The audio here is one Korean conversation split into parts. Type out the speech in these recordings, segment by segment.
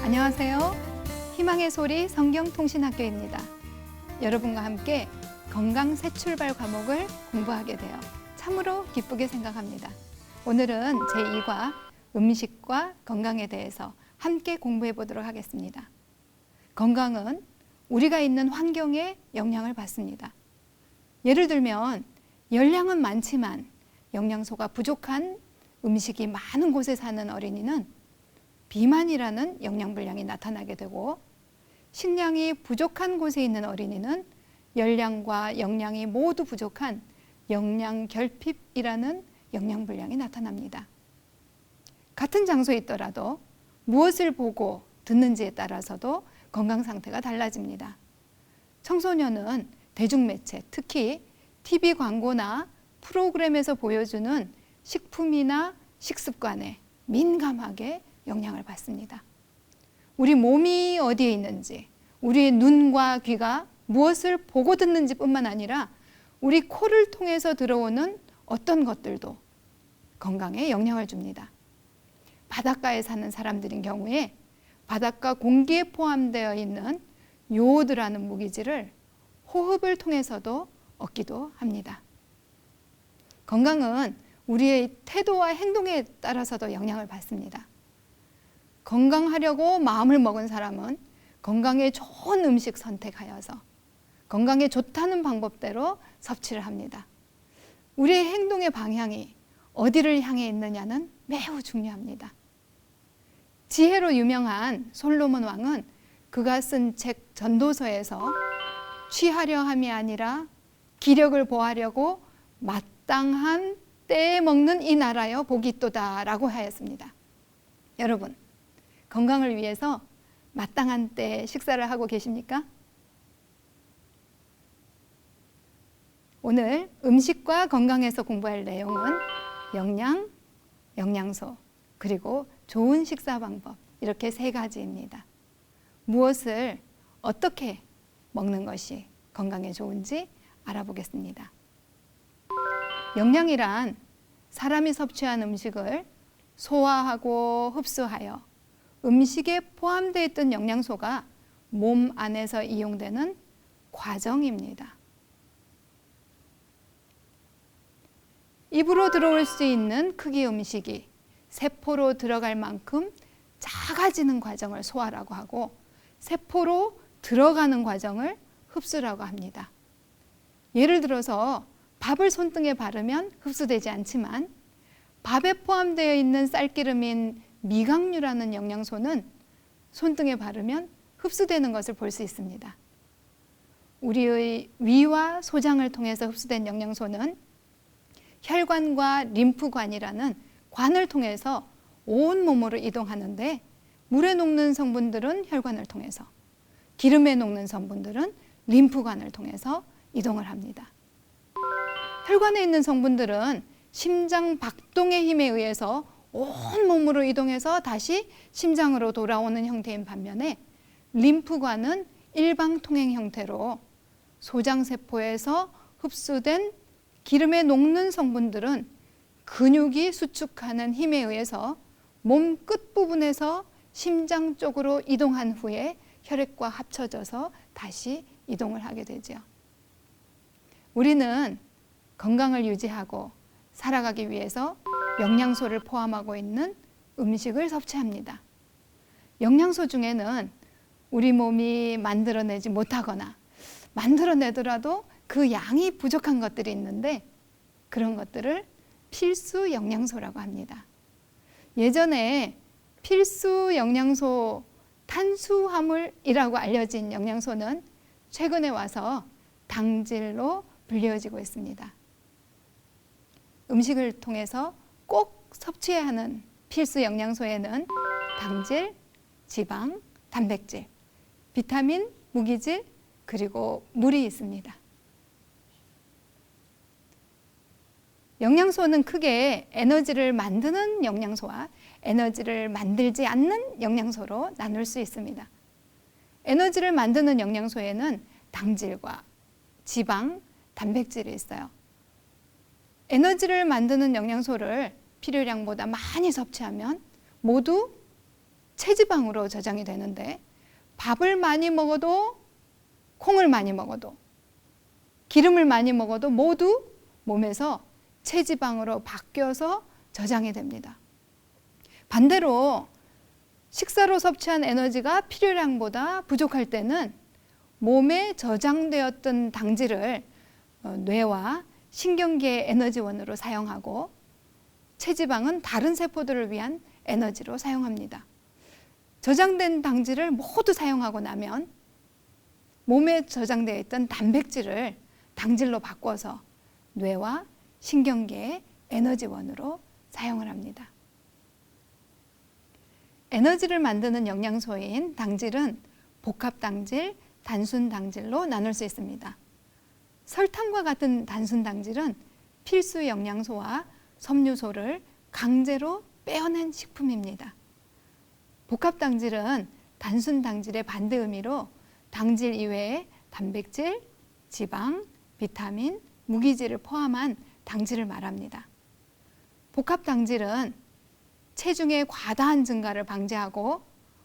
안녕하세요. 희망의 소리 성경통신학교입니다. 여러분과 함께 건강 새 출발 과목을 공부하게 되어 참으로 기쁘게 생각합니다. 오늘은 제2과 음식과 건강에 대해서 함께 공부해 보도록 하겠습니다. 건강은 우리가 있는 환경에 영향을 받습니다. 예를 들면 열량은 많지만 영양소가 부족한 음식이 많은 곳에 사는 어린이는 비만이라는 영양불량이 나타나게 되고, 식량이 부족한 곳에 있는 어린이는 열량과 영양이 모두 부족한 영양결핍이라는 영양불량이 나타납니다. 같은 장소에 있더라도 무엇을 보고 듣는지에 따라서도 건강 상태가 달라집니다. 청소년은 대중매체, 특히 TV 광고나 프로그램에서 보여주는 식품이나 식습관에 민감하게 영향을 받습니다. 우리 몸이 어디에 있는지, 우리의 눈과 귀가 무엇을 보고 듣는지 뿐만 아니라 우리 코를 통해서 들어오는 어떤 것들도 건강에 영향을 줍니다. 바닷가에 사는 사람들인 경우에 바닷가 공기에 포함되어 있는 요오드라는 무기질을 호흡을 통해서도 얻기도 합니다. 건강은 우리의 태도와 행동에 따라서도 영향을 받습니다. 건강하려고 마음을 먹은 사람은 건강에 좋은 음식 선택하여서 건강에 좋다는 방법대로 섭취를 합니다. 우리의 행동의 방향이 어디를 향해 있느냐는 매우 중요합니다. 지혜로 유명한 솔로몬 왕은 그가 쓴 책 전도서에서 취하려 함이 아니라 기력을 보하려고 마땅한 때에 먹는 이 나라여 복이 있도다 라고 하였습니다. 여러분, 건강을 위해서 마땅한 때에 식사를 하고 계십니까? 오늘 음식과 건강에서 공부할 내용은 영양, 영양소, 그리고 좋은 식사 방법, 이렇게 세 가지입니다. 무엇을 어떻게 먹는 것이 건강에 좋은지 알아보겠습니다. 영양이란 사람이 섭취한 음식을 소화하고 흡수하여 음식에 포함되어 있던 영양소가 몸 안에서 이용되는 과정입니다. 입으로 들어올 수 있는 크기 음식이 세포로 들어갈 만큼 작아지는 과정을 소화라고 하고, 세포로 들어가는 과정을 흡수라고 합니다. 예를 들어서 밥을 손등에 바르면 흡수되지 않지만 밥에 포함되어 있는 쌀기름인 미각류라는 영양소는 손등에 바르면 흡수되는 것을 볼 수 있습니다. 우리의 위와 소장을 통해서 흡수된 영양소는 혈관과 림프관이라는 관을 통해서 온몸으로 이동하는데, 물에 녹는 성분들은 혈관을 통해서, 기름에 녹는 성분들은 림프관을 통해서 이동을 합니다. 혈관에 있는 성분들은 심장 박동의 힘에 의해서 온몸으로 이동해서 다시 심장으로 돌아오는 형태인 반면에, 림프관은 일방통행 형태로 소장세포에서 흡수된 기름에 녹는 성분들은 근육이 수축하는 힘에 의해서 몸 끝부분에서 심장 쪽으로 이동한 후에 혈액과 합쳐져서 다시 이동을 하게 되죠. 우리는 건강을 유지하고 살아가기 위해서 영양소를 포함하고 있는 음식을 섭취합니다. 영양소 중에는 우리 몸이 만들어내지 못하거나 만들어내더라도 그 양이 부족한 것들이 있는데, 그런 것들을 필수 영양소라고 합니다. 예전에 필수 영양소 탄수화물이라고 알려진 영양소는 최근에 와서 당질로 불리워지고 있습니다. 음식을 통해서 꼭 섭취해야 하는 필수 영양소에는 당질, 지방, 단백질, 비타민, 무기질, 그리고 물이 있습니다. 영양소는 크게 에너지를 만드는 영양소와 에너지를 만들지 않는 영양소로 나눌 수 있습니다. 에너지를 만드는 영양소에는 당질과 지방, 단백질이 있어요. 에너지를 만드는 영양소를 필요량보다 많이 섭취하면 모두 체지방으로 저장이 되는데, 밥을 많이 먹어도, 콩을 많이 먹어도, 기름을 많이 먹어도 모두 몸에서 체지방으로 바뀌어서 저장이 됩니다. 반대로 식사로 섭취한 에너지가 필요량보다 부족할 때는 몸에 저장되었던 당질을 뇌와 신경계의 에너지원으로 사용하고, 체지방은 다른 세포들을 위한 에너지로 사용합니다. 저장된 당질을 모두 사용하고 나면 몸에 저장되어 있던 단백질을 당질로 바꿔서 뇌와 신경계의 에너지원으로 사용을 합니다. 에너지를 만드는 영양소인 당질은 복합당질, 단순당질로 나눌 수 있습니다. 설탕과 같은 단순당질은 필수 영양소와 섬유소를 강제로 빼어낸 식품입니다. 복합당질은 단순당질의 반대 의미로 당질 이외에 단백질, 지방, 비타민, 무기질을 포함한 당질을 말합니다. 복합당질은 체중의 과다한 증가를 방지하고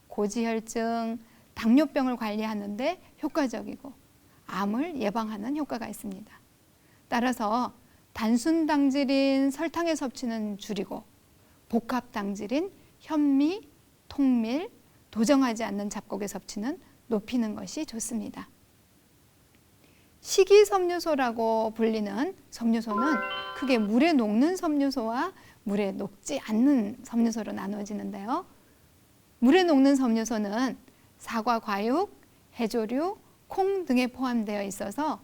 고지혈증, 당뇨병을 관리하는 데 효과적이고 암을 예방하는 효과가 있습니다. 따라서 단순당질인 설탕의 섭취는 줄이고 복합당질인 현미, 통밀, 도정하지 않는 잡곡의 섭취는 높이는 것이 좋습니다. 식이섬유소라고 불리는 섬유소는 크게 물에 녹는 섬유소와 물에 녹지 않는 섬유소로 나누어지는데요. 물에 녹는 섬유소는 사과 과육, 해조류, 콩 등에 포함되어 있어서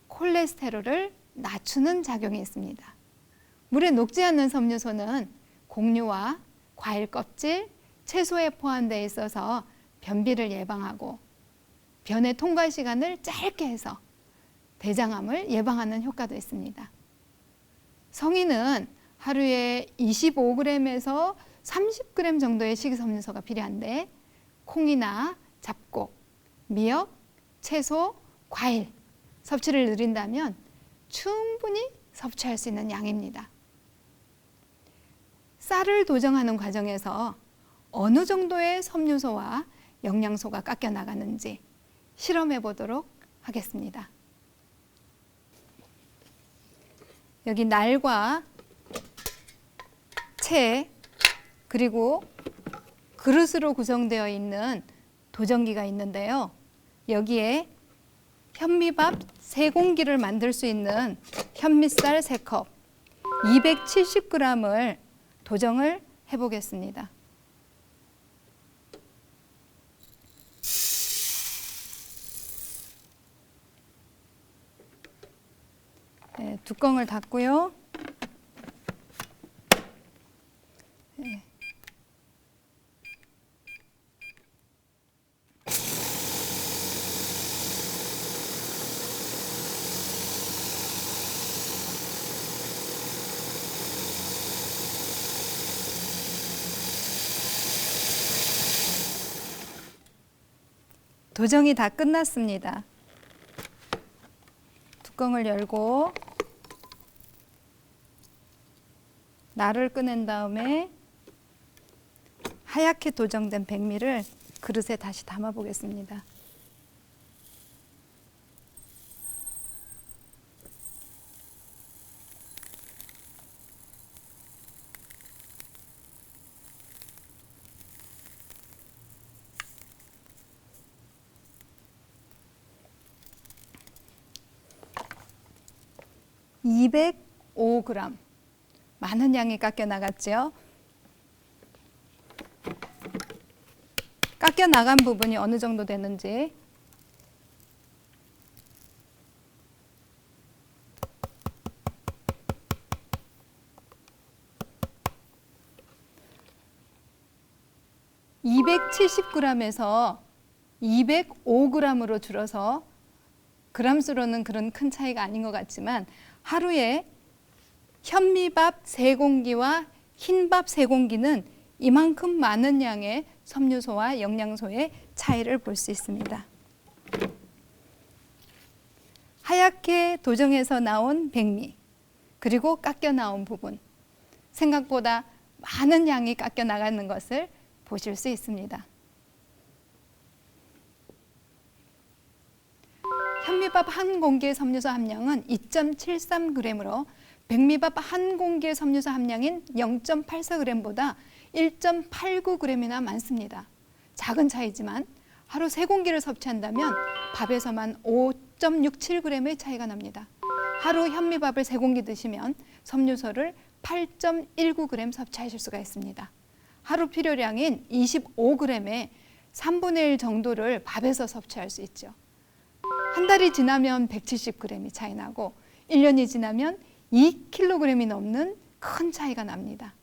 콜레스테롤을 낮추는 작용이 있습니다. 물에 녹지 않는 섬유소는 곡류와 과일 껍질, 채소에 포함되어 있어서 변비를 예방하고 변의 통과 시간을 짧게 해서 대장암을 예방하는 효과도 있습니다. 성인은 하루에 25g에서 30g 정도의 식이섬유소가 필요한데 콩이나 잡곡, 미역, 채소, 과일 섭취를 늘린다면 충분히 섭취할 수 있는 양입니다. 쌀을 도정하는 과정에서 어느 정도의 섬유소와 영양소가 깎여 나가는지 실험해 보도록 하겠습니다. 여기 날과 채 그리고 그릇으로 구성되어 있는 도정기가 있는데요. 여기에 현미밥 3공기를 만들 수 있는 현미쌀 3컵 270g을 도정을 해보겠습니다. 네, 뚜껑을 닫고요. 네. 도정이 다 끝났습니다. 뚜껑을 열고 날을 꺼낸 다음에 하얗게 도정된 백미를 그릇에 다시 담아 보겠습니다. (205g) 많은 양이 깎여 나갔죠. 깎여 나간 부분이 어느 정도 되는지 (270g에서) 205g으로 줄어서 그람수로는 그런 큰 차이가 아닌 것 같지만 하루에 현미밥 3공기와 흰밥 3공기는 이만큼 많은 양의 섬유소와 영양소의 차이를 볼 수 있습니다. 하얗게 도정해서 나온 백미 그리고 깎여 나온 부분 생각보다 많은 양이 깎여 나가는 것을 보실 수 있습니다. 현미밥 한 공기의 섬유소 함량은 2.73g으로 백미밥 한 공기의 섬유소 함량인 0.84g보다 1.89g이나 많습니다. 작은 차이지만 하루 3공기를 섭취한다면 밥에서만 5.67g의 차이가 납니다. 하루 현미밥을 3공기 드시면 섬유소를 8.19g 섭취하실 수가 있습니다. 하루 필요량인 25g의 3분의 1 정도를 밥에서 섭취할 수 있죠. 한 달이 지나면 170g이 차이 나고 1년이 지나면 2kg이 넘는 큰 차이가 납니다.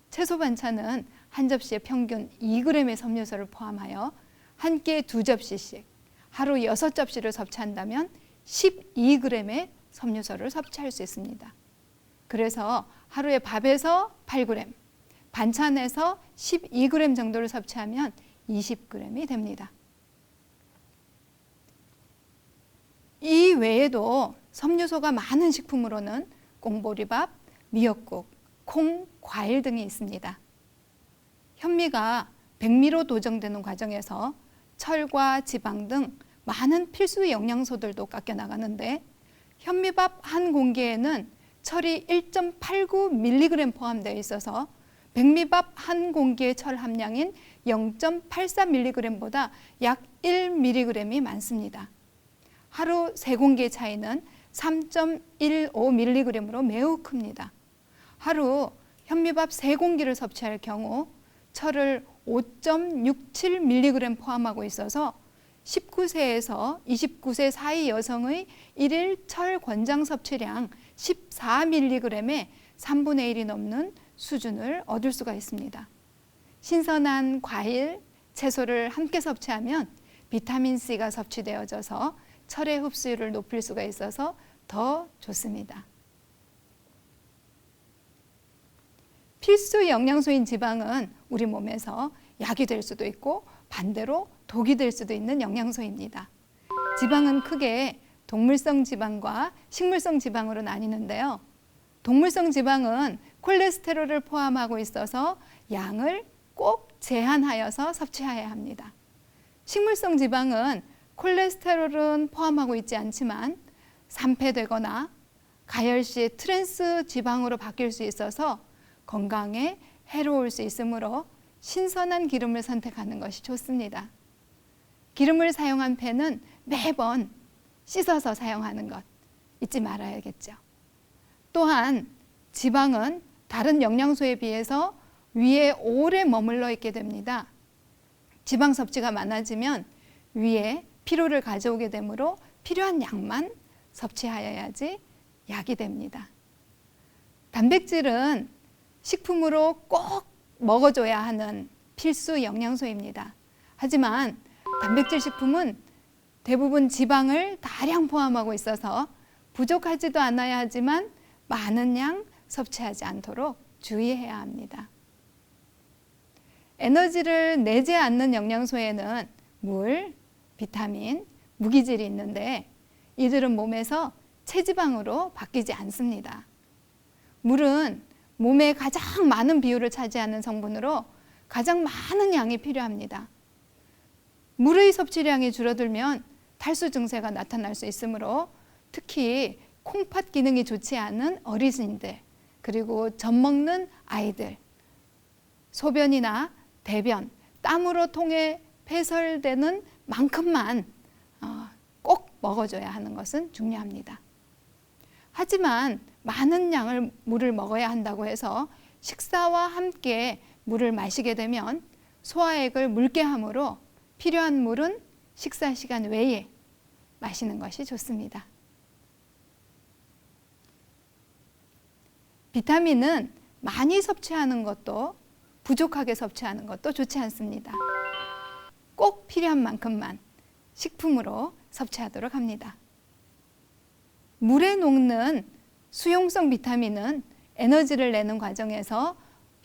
채소 반찬은 한 접시에 평균 2g의 섬유소를 포함하여 한 끼에 2접시씩 하루 6접시를 섭취한다면 12g의 섬유소를 섭취할 수 있습니다. 그래서 하루에 밥에서 8g, 반찬에서 12g 정도를 섭취하면 20g이 됩니다. 이 외에도 섬유소가 많은 식품으로는 꽁보리밥, 미역국, 콩, 과일 등이 있습니다. 현미가 백미로 도정되는 과정에서 철과 지방 등 많은 필수 영양소들도 깎여 나가는데 현미밥 한 공기에는 철이 1.89mg 포함되어 있어서 백미밥 한 공기의 철 함량인 0.84mg보다 약 1mg이 많습니다. 하루 3공기의 차이는 3.15mg으로 매우 큽니다. 하루 현미밥 3공기를 섭취할 경우 철을 5.67mg 포함하고 있어서 19세에서 29세 사이 여성의 일일 철 권장 섭취량 14mg의 3분의 1이 넘는 수준을 얻을 수가 있습니다. 신선한 과일, 채소를 함께 섭취하면 비타민C가 섭취되어져서 철의 흡수율을 높일 수가 있어서 더 좋습니다. 필수 영양소인 지방은 우리 몸에서 약이 될 수도 있고 반대로 독이 될 수도 있는 영양소입니다. 지방은 크게 동물성 지방과 식물성 지방으로 나뉘는데요. 동물성 지방은 콜레스테롤을 포함하고 있어서 양을 꼭 제한하여서 섭취해야 합니다. 식물성 지방은 콜레스테롤은 포함하고 있지 않지만 산패되거나 가열 시 트랜스 지방으로 바뀔 수 있어서 건강에 해로울 수 있으므로 신선한 기름을 선택하는 것이 좋습니다. 기름을 사용한 팬은 매번 씻어서 사용하는 것 잊지 말아야겠죠. 또한 지방은 다른 영양소에 비해서 위에 오래 머물러 있게 됩니다. 지방 섭취가 많아지면 위에 피로를 가져오게 되므로 필요한 양만 섭취하여야지 약이 됩니다. 단백질은 식품으로 꼭 먹어줘야 하는 필수 영양소입니다. 하지만 단백질 식품은 대부분 지방을 다량 포함하고 있어서 부족하지도 않아야 하지만 많은 양 섭취하지 않도록 주의해야 합니다. 에너지를 내지 않는 영양소에는 물, 비타민, 무기질이 있는데 이들은 몸에서 체지방으로 바뀌지 않습니다. 물은 몸의 가장 많은 비율을 차지하는 성분으로 가장 많은 양이 필요합니다. 물의 섭취량이 줄어들면 탈수 증세가 나타날 수 있으므로 특히 콩팥 기능이 좋지 않은 어르신들 그리고 젖 먹는 아이들 소변이나 대변, 땀으로 통해 배설되는 만큼만 꼭 먹어줘야 하는 것은 중요합니다. 하지만 많은 양을 물을 먹어야 한다고 해서 식사와 함께 물을 마시게 되면 소화액을 묽게 하므로 필요한 물은 식사 시간 외에 마시는 것이 좋습니다. 비타민은 많이 섭취하는 것도 부족하게 섭취하는 것도 좋지 않습니다. 꼭 필요한 만큼만 식품으로 섭취하도록 합니다. 물에 녹는 수용성 비타민은 에너지를 내는 과정에서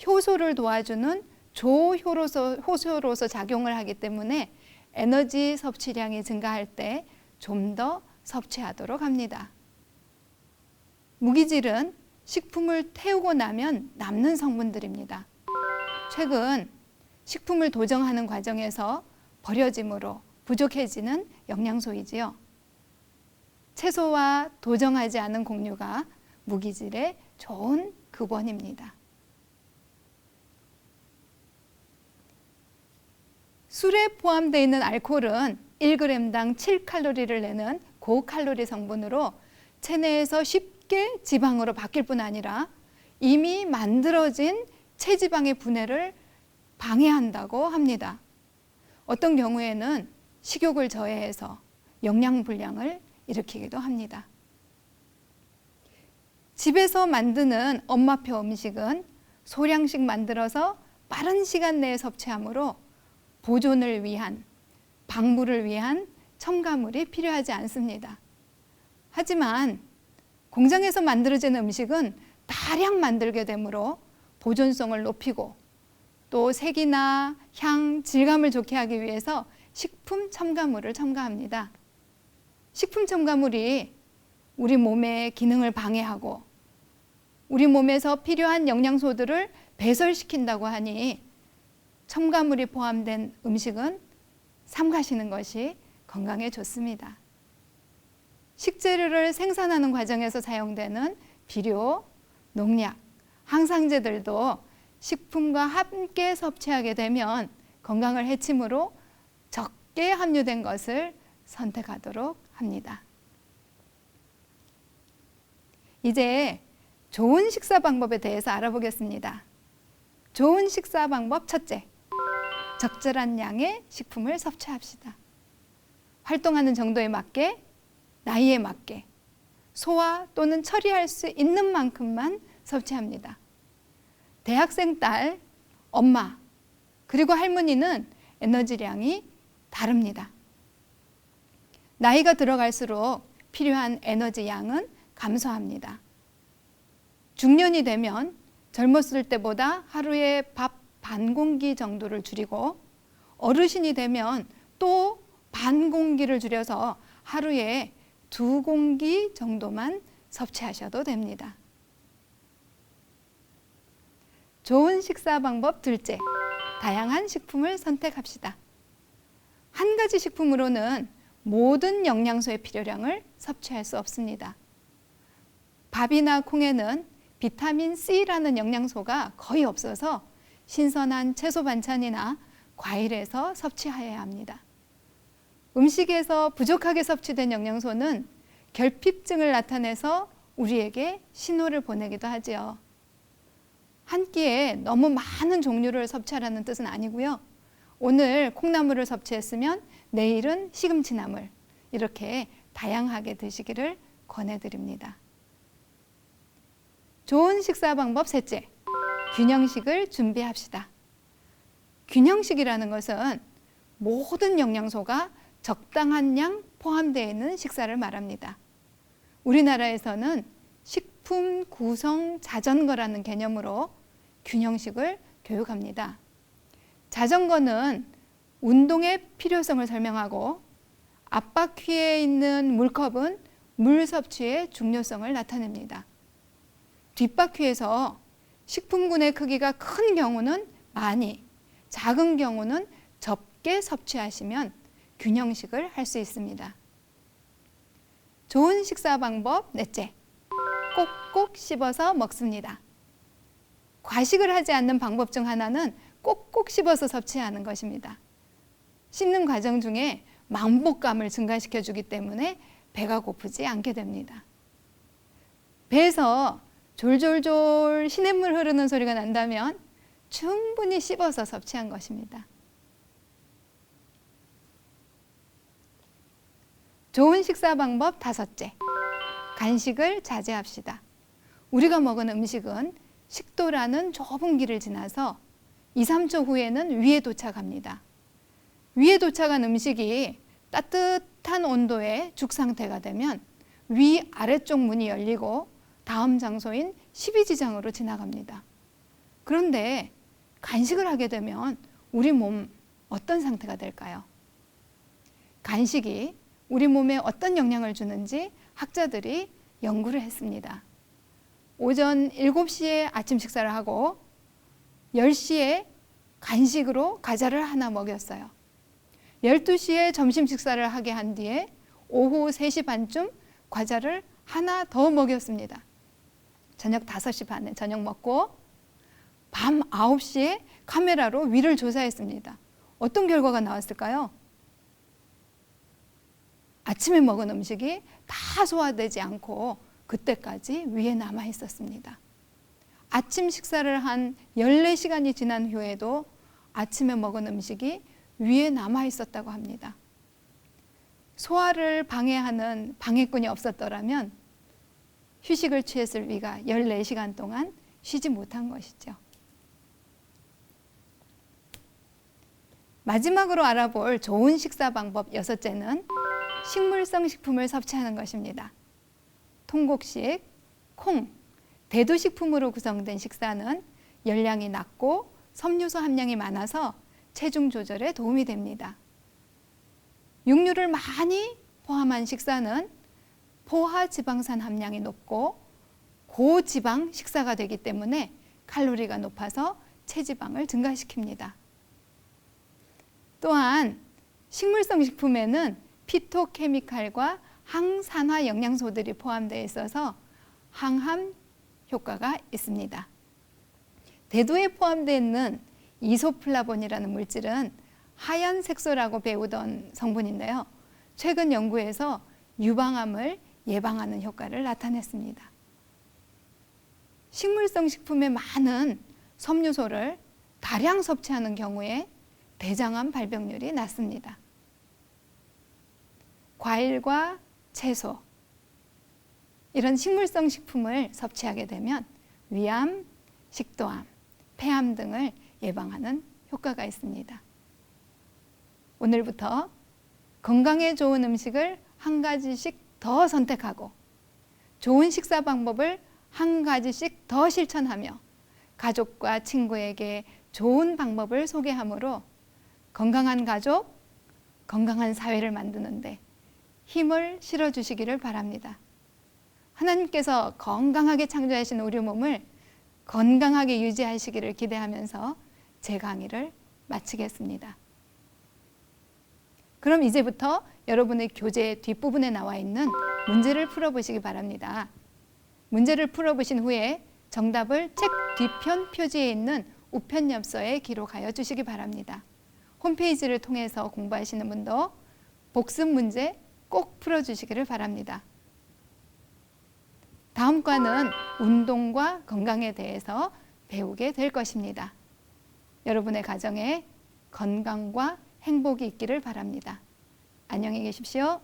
효소를 도와주는 조효소로서 작용을 하기 때문에 에너지 섭취량이 증가할 때 좀 더 섭취하도록 합니다. 무기질은 식품을 태우고 나면 남는 성분들입니다. 최근 식품을 도정하는 과정에서 버려짐으로 부족해지는 영양소이지요. 채소와 도정하지 않은 곡류가 무기질의 좋은 급원입니다. 술에 포함되어 있는 알코올은 1g당 7칼로리를 내는 고칼로리 성분으로 체내에서 쉽게 지방으로 바뀔 뿐 아니라 이미 만들어진 체지방의 분해를 방해한다고 합니다. 어떤 경우에는 식욕을 저해해서 영양불량을 일으키기도 합니다. 집에서 만드는 엄마표 음식은 소량씩 만들어서 빠른 시간 내에 섭취하므로 보존을 위한, 방부를 위한 첨가물이 필요하지 않습니다. 하지만 공장에서 만들어진 음식은 다량 만들게 되므로 보존성을 높이고 또 색이나 향, 질감을 좋게 하기 위해서 식품 첨가물을 첨가합니다. 식품 첨가물이 우리 몸의 기능을 방해하고 우리 몸에서 필요한 영양소들을 배설시킨다고 하니 첨가물이 포함된 음식은 삼가시는 것이 건강에 좋습니다. 식재료를 생산하는 과정에서 사용되는 비료, 농약, 항상제들도 식품과 함께 섭취하게 되면 건강을 해치므로 적게 함유된 것을 선택하도록 합니다. 이제 좋은 식사 방법에 대해서 알아보겠습니다. 좋은 식사 방법 첫째, 적절한 양의 식품을 섭취합시다. 활동하는 정도에 맞게, 나이에 맞게 소화 또는 처리할 수 있는 만큼만 섭취합니다. 대학생 딸, 엄마, 그리고 할머니는 에너지량이 다릅니다. 나이가 들어갈수록 필요한 에너지 양은 감소합니다. 중년이 되면 젊었을 때보다 하루에 밥 반 공기 정도를 줄이고 어르신이 되면 또 반 공기를 줄여서 하루에 2공기 정도만 섭취하셔도 됩니다. 좋은 식사 방법 둘째, 다양한 식품을 선택합시다. 한 가지 식품으로는 모든 영양소의 필요량을 섭취할 수 없습니다. 밥이나 콩에는 비타민 C라는 영양소가 거의 없어서 신선한 채소 반찬이나 과일에서 섭취해야 합니다. 음식에서 부족하게 섭취된 영양소는 결핍증을 나타내서 우리에게 신호를 보내기도 하지요. 한 끼에 너무 많은 종류를 섭취하라는 뜻은 아니고요. 오늘 콩나물을 섭취했으면 내일은 시금치나물, 이렇게 다양하게 드시기를 권해드립니다. 좋은 식사 방법 셋째, 균형식을 준비합시다. 균형식이라는 것은 모든 영양소가 적당한 양 포함되어 있는 식사를 말합니다. 우리나라에서는 식품 구성 자전거라는 개념으로 균형식을 교육합니다. 자전거는 운동의 필요성을 설명하고 앞바퀴에 있는 물컵은 물 섭취의 중요성을 나타냅니다. 뒷바퀴에서 식품군의 크기가 큰 경우는 많이, 작은 경우는 적게 섭취하시면 균형식을 할 수 있습니다. 좋은 식사 방법 넷째, 꼭꼭 씹어서 먹습니다. 과식을 하지 않는 방법 중 하나는 꼭꼭 씹어서 섭취하는 것입니다. 씹는 과정 중에 만복감을 증가시켜 주기 때문에 배가 고프지 않게 됩니다. 배에서 졸졸졸 시냇물 흐르는 소리가 난다면 충분히 씹어서 섭취한 것입니다. 좋은 식사 방법 다섯째, 간식을 자제합시다. 우리가 먹은 음식은 식도라는 좁은 길을 지나서 2, 3초 후에는 위에 도착합니다. 위에 도착한 음식이 따뜻한 온도의 죽 상태가 되면 위 아래쪽 문이 열리고 다음 장소인 십이지장으로 지나갑니다. 그런데 간식을 하게 되면 우리 몸 어떤 상태가 될까요? 간식이 우리 몸에 어떤 영향을 주는지 학자들이 연구를 했습니다. 오전 7시에 아침 식사를 하고 10시에 간식으로 과자를 하나 먹였어요. 12시에 점심 식사를 하게 한 뒤에 오후 3시 반쯤 과자를 하나 더 먹였습니다. 저녁 5시 반에 저녁 먹고 밤 9시에 카메라로 위를 조사했습니다. 어떤 결과가 나왔을까요? 아침에 먹은 음식이 다 소화되지 않고 그때까지 위에 남아 있었습니다. 아침 식사를 한 14시간이 지난 후에도 아침에 먹은 음식이 위에 남아 있었다고 합니다. 소화를 방해하는 방해꾼이 없었더라면 휴식을 취했을 위가 14시간 동안 쉬지 못한 것이죠. 마지막으로 알아볼 좋은 식사 방법 6째는 식물성 식품을 섭취하는 것입니다. 통곡식, 콩, 대두식품으로 구성된 식사는 열량이 낮고 섬유소 함량이 많아서 체중 조절에 도움이 됩니다. 육류를 많이 포함한 식사는 포화 지방산 함량이 높고 고지방 식사가 되기 때문에 칼로리가 높아서 체지방을 증가시킵니다. 또한 식물성 식품에는 피토케미칼과 항산화 영양소들이 포함되어 있어서 항암 효과가 있습니다. 대두에 포함되어 있는 이소플라본이라는 물질은 하얀 색소라고 배우던 성분인데요. 최근 연구에서 유방암을 예방하는 효과를 나타냈습니다. 식물성 식품에 많은 섬유소를 다량 섭취하는 경우에 대장암 발병률이 낮습니다. 과일과 채소, 이런 식물성 식품을 섭취하게 되면 위암, 식도암, 폐암 등을 예방하는 효과가 있습니다. 오늘부터 건강에 좋은 음식을 한 가지씩 더 선택하고 좋은 식사 방법을 한 가지씩 더 실천하며 가족과 친구에게 좋은 방법을 소개함으로 건강한 가족, 건강한 사회를 만드는데 힘을 실어주시기를 바랍니다. 하나님께서 건강하게 창조하신 우리 몸을 건강하게 유지하시기를 기대하면서 제 강의를 마치겠습니다. 그럼 이제부터 여러분의 교재 뒷부분에 나와 있는 문제를 풀어보시기 바랍니다. 문제를 풀어보신 후에 정답을 책 뒤편 표지에 있는 우편 엽서에 기록하여 주시기 바랍니다. 홈페이지를 통해서 공부하시는 분도 복습 문제 꼭 풀어주시기를 바랍니다. 다음 과는 운동과 건강에 대해서 배우게 될 것입니다. 여러분의 가정에 건강과 행복이 있기를 바랍니다. 안녕히 계십시오.